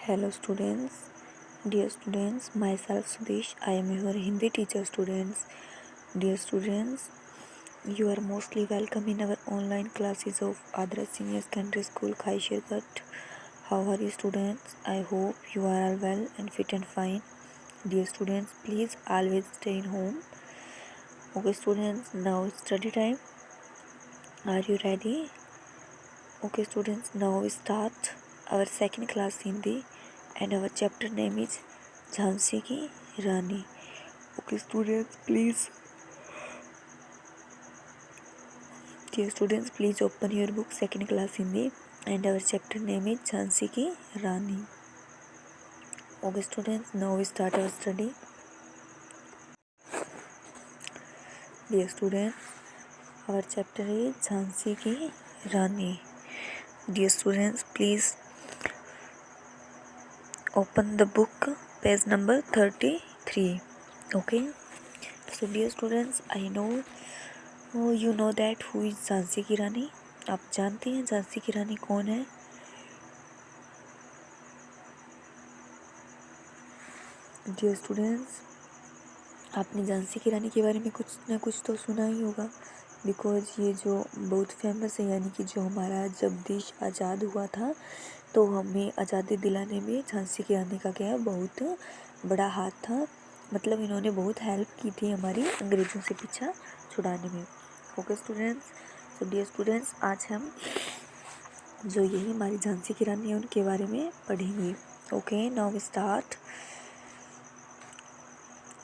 Hello students, dear students, myself Sudesh, I am your Hindi teacher students. Dear students, you are mostly welcome in our online classes of Adarsh Senior Secondary School, Khaishirkat. How are you students? I hope you are all well and fit and fine. Dear students, please always stay in home. Okay students, now it's study time. Are you ready? Okay students, now we start our second class Hindi and our chapter name is Jhansi ki Rani. Okay students, please open your book second class Hindi and our chapter name is Jhansi ki Rani. Okay students, now we start our study. Dear students, our chapter is Jhansi ki Rani. Dear students, please open the book page number 33. Okay, so dear students, I know you know that who is Jhansi की रानी. आप जानते हैं झांसी की रानी कौन है? Dear students, आपने झांसी की रानी के बारे में कुछ ना कुछ तो सुना ही होगा, बिकॉज ये जो बहुत फेमस है, यानी कि जो हमारा जब देश आज़ाद हुआ था तो हमें आज़ादी दिलाने में झांसी की रानी का क्या है, बहुत बड़ा हाथ था. मतलब इन्होंने बहुत हेल्प की थी हमारी अंग्रेज़ों से पीछा छुड़ाने में. ओके स्टूडेंट्स, तो डियर स्टूडेंट्स, आज हम जो यही हमारी झांसी की रानी है उनके बारे में पढ़ेंगे. Okay, now we start.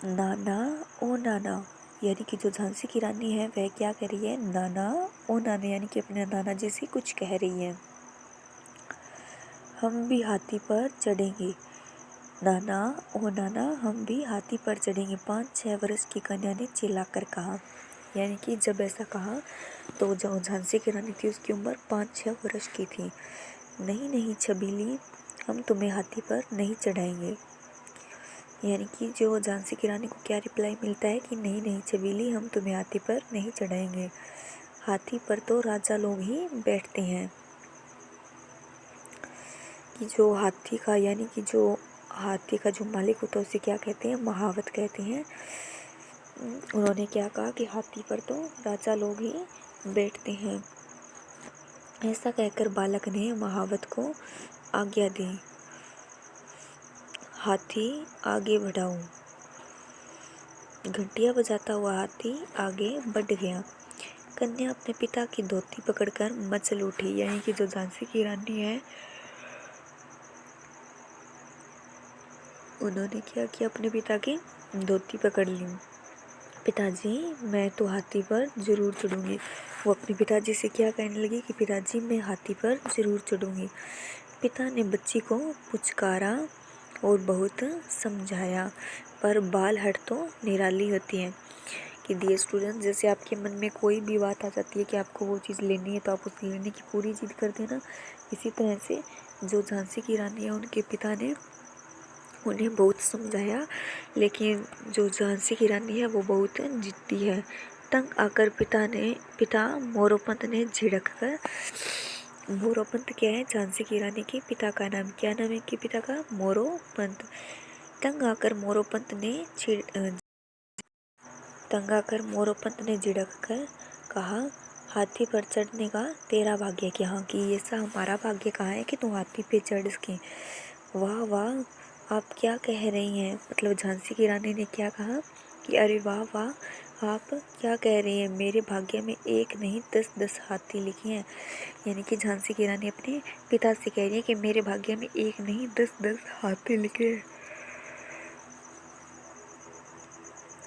नाना ओ नाना, यानी कि जो झांसी की रानी है वह क्या कह रही है? नाना ओ नाना, यानी कि अपने नाना जी से कुछ कह रही है. हम भी हाथी पर चढ़ेंगे. नाना ओ नाना, हम भी हाथी पर चढ़ेंगे, 5-6 वर्ष की कन्या ने चिल्लाकर कहा. यानी कि जब ऐसा कहा तो जो झांसी की रानी थी उसकी उम्र 5-6 वर्ष की थी. नहीं नहीं छबीली, हम तुम्हें हाथी पर नहीं चढ़ाएंगे. यानी कि जो झांसी की रानी को क्या रिप्लाई मिलता है कि नहीं नहीं छबीली, हम तुम्हें हाथी पर नहीं चढ़ाएंगे. हाथी पर तो राजा लोग ही बैठते हैं. कि जो हाथी का, यानी कि जो हाथी का जो मालिक होता है उसे क्या कहते हैं? महावत कहते हैं. उन्होंने क्या कहा कि हाथी पर तो राजा लोग ही बैठते हैं. ऐसा कहकर बालक ने महावत को आज्ञा दी. हाथी आगे बढ़ाओ. घंटियां बजाता हुआ हाथी आगे बढ़ गया. कन्या अपने पिता की धोती पकड़कर मचल उठी. यानी कि जो झांसी की रानी है उन्होंने क्या किया? अपने पिता की धोती पकड़ ली. पिताजी, मैं तो हाथी पर ज़रूर चढ़ूँगी. वो अपने पिताजी से क्या कहने लगी कि पिताजी, मैं हाथी पर ज़रूर चढ़ूँगी. पिता ने बच्ची को पुचकारा और बहुत समझाया, पर बाल हट तो निराली होती है. कि डियर स्टूडेंट, जैसे आपके मन में कोई भी बात आ जाती है कि आपको वो चीज़ लेनी है तो आप उस लेने की पूरी जिद कर देना. इसी तरह से जो झांसी की रानी है उनके पिता ने उन्हें बहुत समझाया, लेकिन जो झांसी की रानी है वो बहुत जिद्दी है. तंग आकर पिता मोरोपंत ने झिड़क कर. मोरोपंत क्या है? झांसी की रानी के पिता का नाम. क्या नाम है कि पिता का? मोरोपंत. तंग आकर मोरोपंत ने झिड़क कर कहा, हाथी पर चढ़ने का तेरा भाग्य क्या? कि ऐसा हमारा भाग्य कहाँ है कि तू हाथी पे चढ़ सके. वाह वाह, आप क्या कह रही हैं? मतलब झांसी की रानी ने क्या कहा कि अरे वाह वाह, आप क्या कह रही हैं? मेरे भाग्य में एक नहीं 10-10 हाथी लिखे हैं. यानी कि झांसी की रानी अपने पिता से कह रही है कि मेरे भाग्य में एक नहीं 10-10 हाथी लिखे हैं.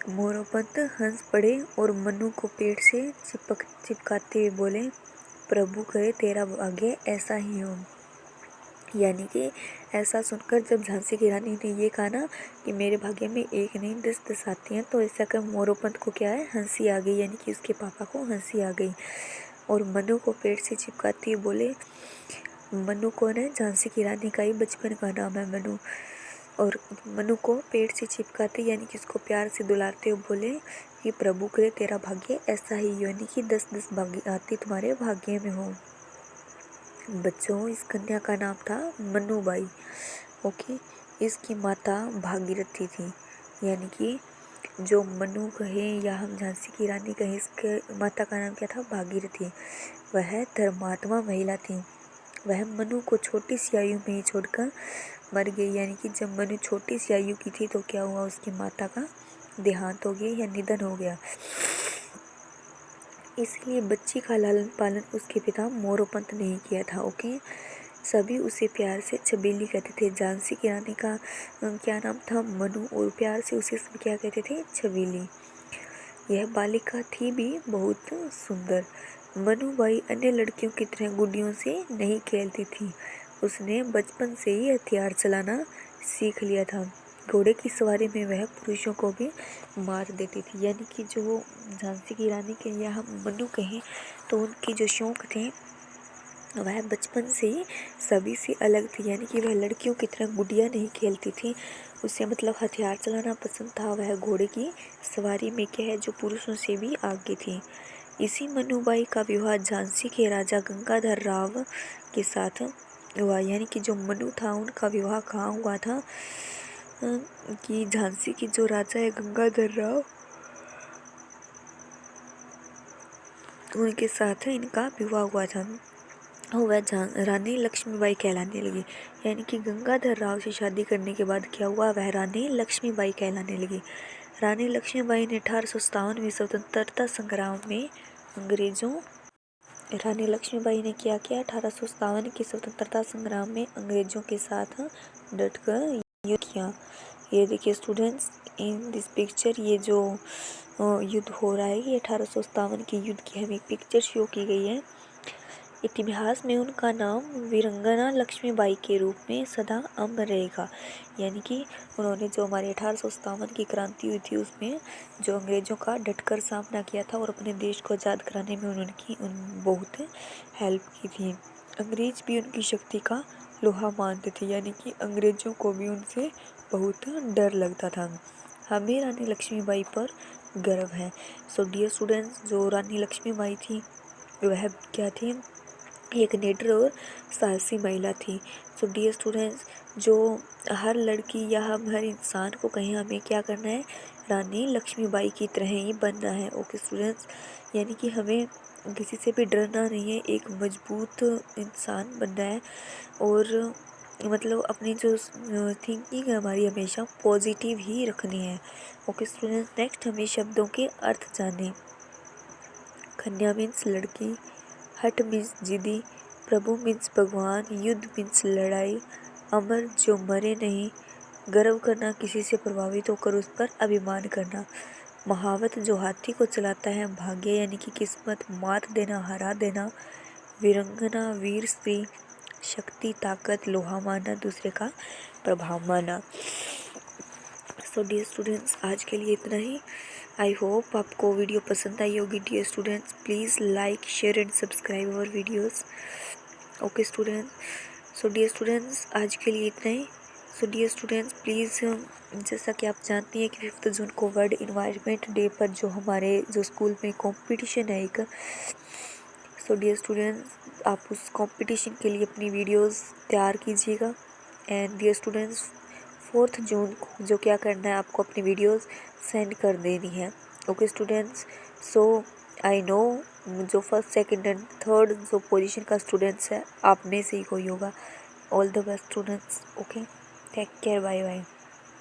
मोरोपंत हंस पड़े और मनु को पेड़ से चिपकाते हुए बोले, प्रभु करे तेरा भाग्य ऐसा ही हो. यानी कि ऐसा सुनकर जब झांसी की रानी ने ये कहा ना कि मेरे भाग्य में एक नहीं 10-10 हाथी हैं, तो ऐसा कर मोरोपंत को क्या है? हंसी आ गई. यानी कि उसके पापा को हंसी आ गई. और मनु को पेड़ से चिपकाते हुए बोले, मनु कौन है? झांसी की रानी का ही बचपन का नाम है मनु. और मनु को पेड़ से चिपकाते, यानी कि उसको प्यार से दुलारते हुए बोले कि प्रभु करे तेरा भाग्य ऐसा ही, यानी कि 10-10 हाथी तुम्हारे भाग्य में हो. बच्चों, इस कन्या का नाम था मनुबाई. ओके। इसकी माता भागीरथी थी, यानी कि जो मनु कहे या हम झांसी की रानी कहें, इसके माता का नाम क्या था? भागीरथी। वह धर्मात्मा महिला थी। वह मनु को छोटी सी आयु में ही छोड़कर मर गई, यानी कि जब मनु छोटी सी आयु की थी तो क्या हुआ? उसकी माता का देहांत हो गया या निधन हो गया। इसलिए बच्ची का लालन पालन उसके पिता मोरोपंत ने ही किया था। ओके। सभी उसे प्यार से छबीली कहते थे। झांसी की रानी का क्या नाम था? मनु, और प्यार से उसे सब क्या कहते थे? छबीली। यह बालिका थी भी बहुत सुंदर। मनुबाई अन्य लड़कियों की तरह गुड्डियों से नहीं खेलती थी। उसने बचपन से ही हथियार चलाना सीख लिया था। घोड़े की सवारी में वह पुरुषों को भी मार देती थी। यानी कि जो झांसी की रानी के या हम मनु कहें तो उनके जो शौक थे वह बचपन से ही सभी से अलग थी। यानी कि वह लड़कियों की तरह गुड़िया नहीं खेलती थी। उसे मतलब हथियार चलाना पसंद था। वह घोड़े की सवारी में क्या है, जो पुरुषों से भी आगे थी। इसी मनुबाई का विवाह झांसी के राजा गंगाधर राव के साथ हुआ। यानी कि जो मनु था उनका विवाह कहाँ हुआ था? कि झांसी की जो राजा है गंगाधर राव, उनके साथ इनका विवाह हुआ था। वह रानी लक्ष्मीबाई कहलाने लगी। यानी कि गंगाधर राव से शादी करने के बाद क्या हुआ? वह रानी लक्ष्मीबाई कहलाने लगी। रानी लक्ष्मीबाई ने 1857 में स्वतंत्रता संग्राम में रानी लक्ष्मीबाई ने क्या किया? 1857 के स्वतंत्रता संग्राम में अंग्रेजों के साथ डटकर युद्ध किया। ये देखिए स्टूडेंट्स, इन दिस पिक्चर ये जो युद्ध हो रहा है ये 1857 के युद्ध की हमें पिक्चर शो की गई है। इतिहास में उनका नाम वीरंगना लक्ष्मीबाई के रूप में सदा अमर रहेगा। यानी कि उन्होंने जो हमारे 1857 की क्रांति हुई थी उसमें जो अंग्रेजों का डटकर सामना किया था और अपने देश को आज़ाद कराने में उन्होंने बहुत हेल्प की थी। अंग्रेज भी उनकी शक्ति का लोहा मानते थे। यानी कि अंग्रेजों को भी उनसे बहुत डर लगता था। हमें रानी लक्ष्मीबाई पर गर्व है। सो डियर स्टूडेंट्स, जो रानी लक्ष्मीबाई थी वह क्या थी? एक निडर और साहसी महिला थी। सो डियर स्टूडेंट्स, जो हर लड़की या हम हर इंसान को कहीं हमें क्या करना है? रानी लक्ष्मीबाई की तरह ही बनना है। ओके स्टूडेंट्स, यानी कि हमें किसी से भी डरना नहीं है, एक मजबूत इंसान बनना है और मतलब अपनी जो थिंकिंग है हमारी हमेशा पॉजिटिव ही रखनी है। ओके स्टूडेंट्स, नेक्स्ट हमें शब्दों के अर्थ जानें। कन्या मीन्स लड़की, हठ मीन्स जिदी, प्रभु मीन्स भगवान, युद्ध मीन्स लड़ाई, अमर जो मरे नहीं, गर्व करना किसी से प्रभावित होकर उस पर अभिमान करना, महावत जो हाथी को चलाता है, भाग्य यानी कि किस्मत, मात देना हरा देना, वीरंगना वीर स्त्री, शक्ति ताकत, लोहा मानना दूसरे का प्रभाव मानना। सो डियर स्टूडेंट्स, आज के लिए इतना ही। आई होप आपको वीडियो पसंद आई होगी। Dear students, please like share and subscribe our videos. Okay students, so dear students, आज के लिए इतना ही। सो डियर स्टूडेंट्स, प्लीज़ जैसा कि आप जानती हैं कि 5 जून को वर्ल्ड इन्वायरमेंट डे पर जो हमारे जो स्कूल में कंपटीशन है एक, सो डियर स्टूडेंट्स आप उस कंपटीशन के लिए अपनी वीडियोस तैयार कीजिएगा। एंड डियर स्टूडेंट्स, 4 जून को जो क्या करना है, आपको अपनी वीडियोस सेंड कर देनी है। Okay students, so I know जो फर्स्ट सेकंड एंड थर्ड जो पोजीशन का स्टूडेंट्स है आप में से ही कोई होगा। All the best students. Okay, take care, bye bye.